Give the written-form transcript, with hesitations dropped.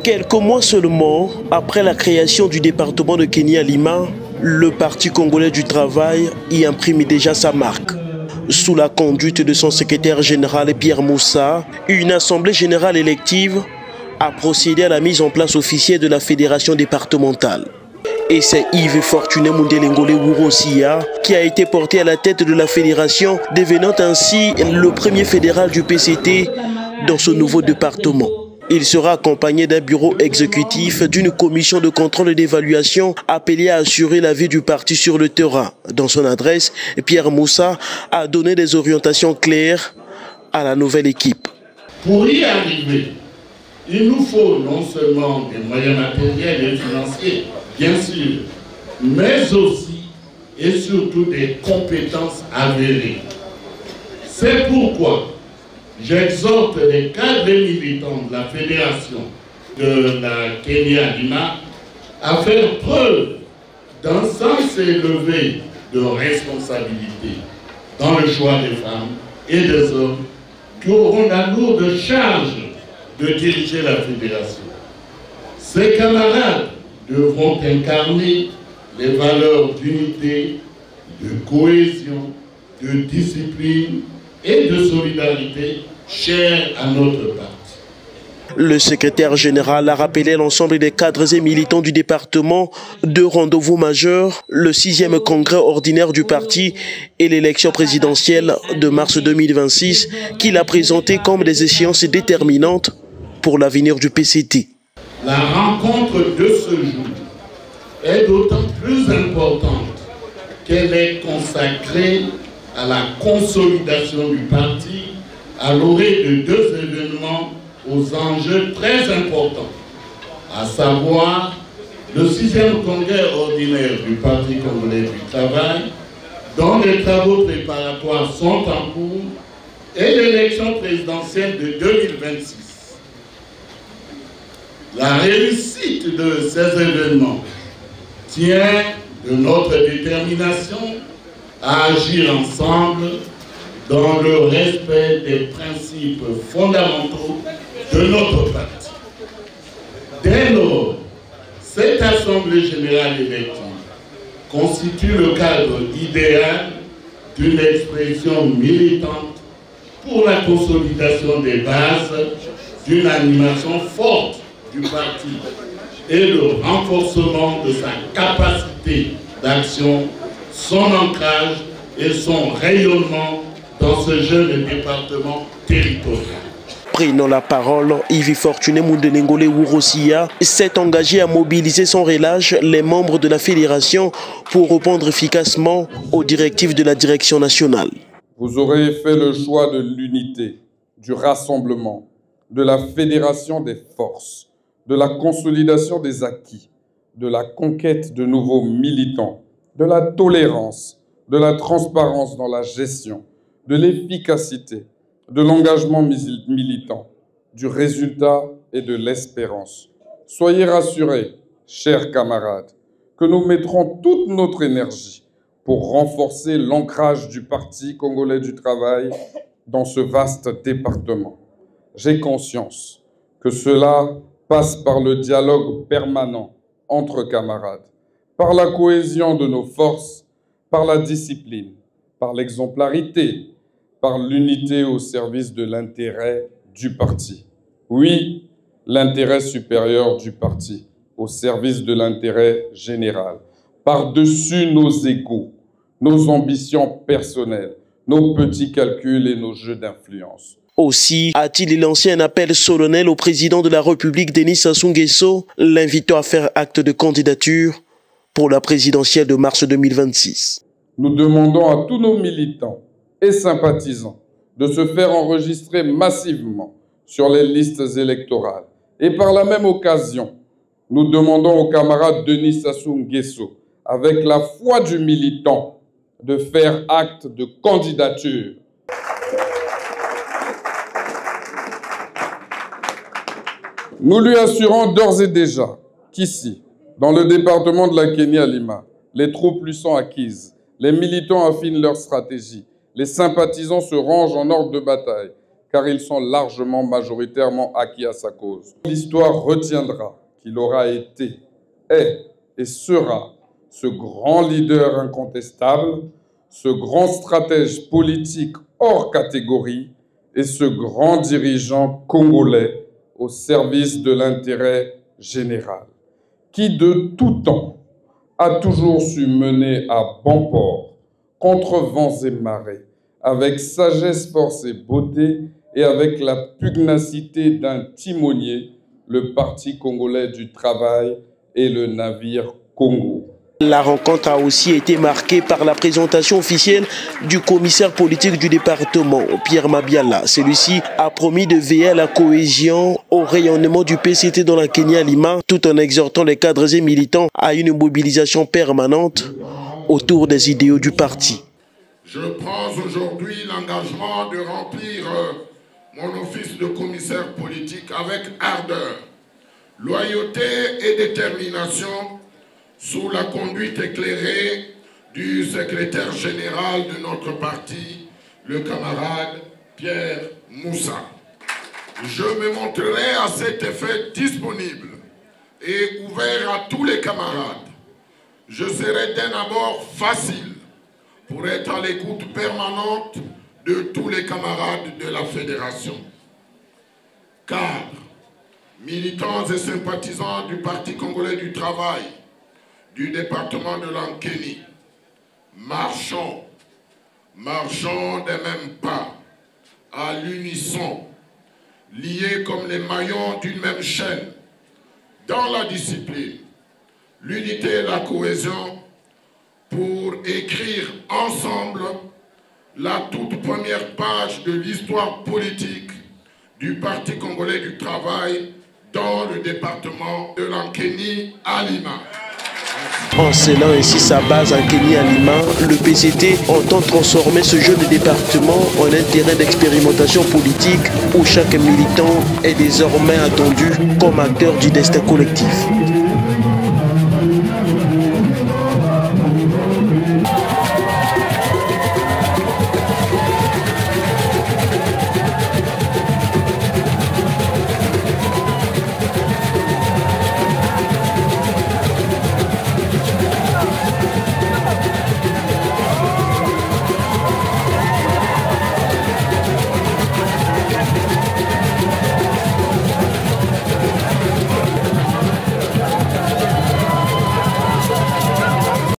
Quelques mois seulement après la création du département de Kenya-Lima, le Parti congolais du travail y imprime déjà sa marque. Sous la conduite de son secrétaire général Pierre Moussa, une assemblée générale élective a procédé à la mise en place officielle de la fédération départementale. Et c'est Yves Fortuné Mundelengole Wurosia qui a été porté à la tête de la fédération, devenant ainsi le premier fédéral du PCT dans ce nouveau département. Il sera accompagné d'un bureau exécutif, d'une commission de contrôle et d'évaluation appelée à assurer la vie du parti sur le terrain. Dans son adresse, Pierre Moussa a donné des orientations claires à la nouvelle équipe. Pour y arriver, il nous faut non seulement des moyens matériels et financiers, bien sûr, mais aussi et surtout des compétences avérées. C'est pourquoi j'exhorte les cadres et militants de la fédération de la Kenya-Lima à faire preuve d'un sens élevé de responsabilité dans le choix des femmes et des hommes qui auront la lourde charge de diriger la fédération. Ces camarades devront incarner les valeurs d'unité, de cohésion, de discipline et de solidarité chères à notre parti. Le secrétaire général a rappelé l'ensemble des cadres et militants du département deux rendez-vous majeurs, le 6e congrès ordinaire du parti et l'élection présidentielle de mars 2026, qu'il a présenté comme des échéances déterminantes pour l'avenir du PCT. La rencontre de ce jour est d'autant plus importante qu'elle est consacrée à la consolidation du parti à l'orée de deux événements aux enjeux très importants, à savoir le 6e congrès ordinaire du Parti congolais du travail, dont les travaux préparatoires sont en cours, et l'élection présidentielle de 2026. La réussite de ces événements tient de notre détermination à agir ensemble dans le respect des principes fondamentaux de notre parti. Dès lors, cette Assemblée générale élective constitue le cadre idéal d'une expression militante pour la consolidation des bases d'une animation forte du parti et le renforcement de sa capacité d'action, son ancrage et son rayonnement dans ce jeune département territorial. Prenant la parole, Yves Fortuné Mundelengole Wurosia s'est engagé à mobiliser sans relâche les membres de la fédération pour répondre efficacement aux directives de la direction nationale. Vous aurez fait le choix de l'unité, du rassemblement, de la fédération des forces, de la consolidation des acquis, de la conquête de nouveaux militants, de la tolérance, de la transparence dans la gestion, de l'efficacité, de l'engagement militant, du résultat et de l'espérance. Soyez rassurés, chers camarades, que nous mettrons toute notre énergie pour renforcer l'ancrage du Parti congolais du travail dans ce vaste département. J'ai conscience que cela passe par le dialogue permanent entre camarades, par la cohésion de nos forces, par la discipline, par l'exemplarité, par l'unité au service de l'intérêt du parti. Oui, l'intérêt supérieur du parti, au service de l'intérêt général, par-dessus nos égos, nos ambitions personnelles, nos petits calculs et nos jeux d'influence. Aussi a-t-il lancé un appel solennel au président de la République, Denis Sassou Nguesso, l'invitant à faire acte de candidature pour la présidentielle de mars 2026. Nous demandons à tous nos militants et sympathisants de se faire enregistrer massivement sur les listes électorales. Et par la même occasion, nous demandons au camarade Denis Sassou Nguesso, avec la foi du militant, de faire acte de candidature. Nous lui assurons d'ores et déjà qu'ici, dans le département de la Kenya-Lima, les troupes lui sont acquises, les militants affinent leur stratégie, les sympathisants se rangent en ordre de bataille, car ils sont largement majoritairement acquis à sa cause. L'histoire retiendra qu'il aura été, est et sera ce grand leader incontestable, ce grand stratège politique hors catégorie et ce grand dirigeant congolais au service de l'intérêt général, qui de tout temps a toujours su mener à bon port, contre vents et marées, avec sagesse, force et beauté, et avec la pugnacité d'un timonier, le Parti congolais du travail et le navire Congo. La rencontre a aussi été marquée par la présentation officielle du commissaire politique du département, Pierre Mabiala. Celui-ci a promis de veiller à la cohésion, au rayonnement du PCT dans la Kenya Lima, tout en exhortant les cadres et militants à une mobilisation permanente autour des idéaux du parti. Je prends aujourd'hui l'engagement de remplir mon office de commissaire politique avec ardeur, loyauté et détermination sous la conduite éclairée du secrétaire général de notre parti, le camarade Pierre Moussa. Je me montrerai à cet effet disponible et ouvert à tous les camarades. Je serai d'un abord facile pour être à l'écoute permanente de tous les camarades de la fédération. Car, militants et sympathisants du Parti congolais du travail, du département de l'Ankeni, marchons des mêmes pas, à l'unisson, liés comme les maillons d'une même chaîne, dans la discipline, l'unité et la cohésion, pour écrire ensemble la toute première page de l'histoire politique du Parti congolais du travail dans le département de l'Ankeni à Lima. En scellant ainsi sa base en Kenya Lima, le PCT entend transformer ce jeune département en un terrain d'expérimentation politique où chaque militant est désormais attendu comme acteur du destin collectif.